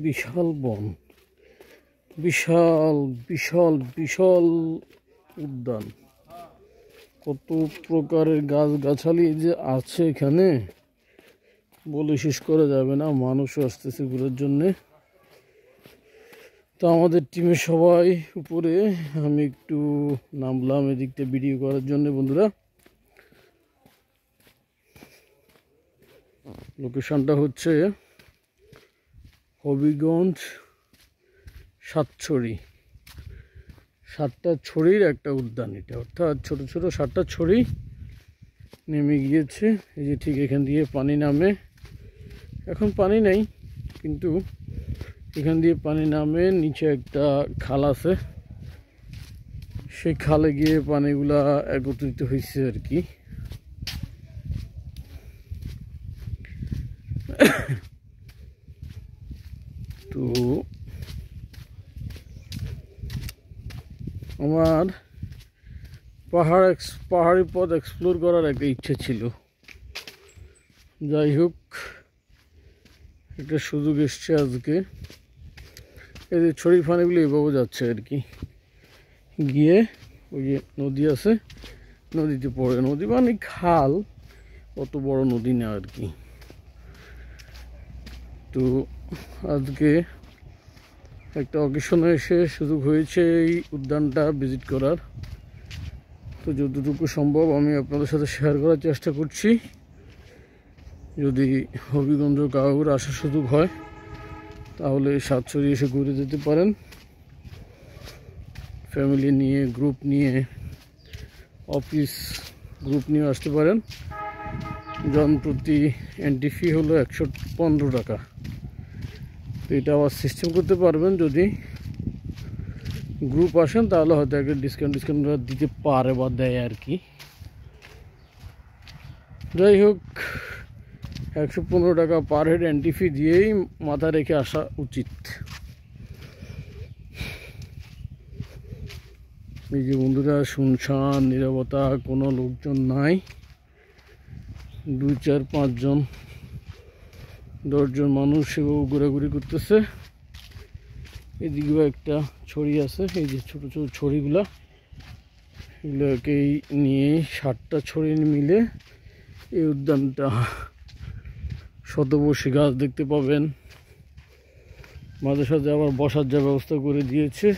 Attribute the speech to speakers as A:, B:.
A: বিশাল বন, বিশাল বিশাল বিশাল উদ্যান। কত প্রকারের গাছগাছালি যে আছে এখানে বলে শেষ করা যাবে না। মানুষও আসতেছে ঘোরার জন্যে। তো আমাদের টিমের সবাই উপরে, আমি একটু নামলাম এদিকটা ভিডিও করার জন্য। বন্ধুরা, লোকেশনটা হচ্ছে হবিগঞ্জ সাতছড়ি। 7টা ছড়ির একটা উদ্যান এটা, অর্থাৎ ছোট ছোট 7টা ছড়ি নেমে গিয়েছে। এই যে ঠিক এখান দিয়ে পানি নামে, এখন পানি নেই কিন্তু এখান দিয়ে পানি নামে। নিচে একটা খাল আছে, সেই খালে গিয়ে পানিগুলা একত্রিত হয়েছে আর কি। তো আমার পাহাড়ি পথ এক্সপ্লোর করার একটা ইচ্ছে ছিল। যাই হোক, একটা সুযোগ এসছে আজকে। এই যে ছড়ির পানিগুলো এভাবে যাচ্ছে আর কি, গিয়ে ওই যে নদী আছে, নদীতে পড়ে। নদী মানে খাল, অত বড় নদী না আর কি। তো আজকে একটা অকেশনে এসে সুযোগ হয়েছে এই উদ্যানটা ভিজিট করার। তো যতটুকু সম্ভব আমি আপনাদের সাথে শেয়ার করার চেষ্টা করছি। যদি হবিগঞ্জ কাউর আসার সুযোগ হয় তাহলে সাতছড়ি এসে ঘুরে যেতে পারেন। ফ্যামিলি নিয়ে, গ্রুপ নিয়ে, অফিস গ্রুপ নিয়ে আসতে পারেন। জন প্রতি এন্ট্রি ফি হলো 115 টাকা। তো এটা আবার সিস্টেম করতে পারবেন, যদি গ্রুপ আসেন তাহলে হয়তো একটা ডিসকাউন্ট দিতে পারে বা দেয় আর কি। যাই হোক, 115 টাকা পার হেড এন্ট্রি ফি দিয়েই মাথা রেখে আসা উচিত। এই যে বন্ধুরা, শুনশান নীরবতা, কোনো লোকজন নাই। 2, 4, 5 জন 10 জন মানুষ সেভাবে ঘোরাঘুরি করতেছে। এদিকেও একটা ছড়ি আছে, এই যে ছোট ছোট ছড়িগুলা, এগুলোকেই নিয়ে 7টা ছড়ি মিলে এই উদ্যানটা। শতবর্ষী গাছ দেখতে পাবেন, মাঝে সাঝে আবার বসার যা ব্যবস্থা করে দিয়েছে।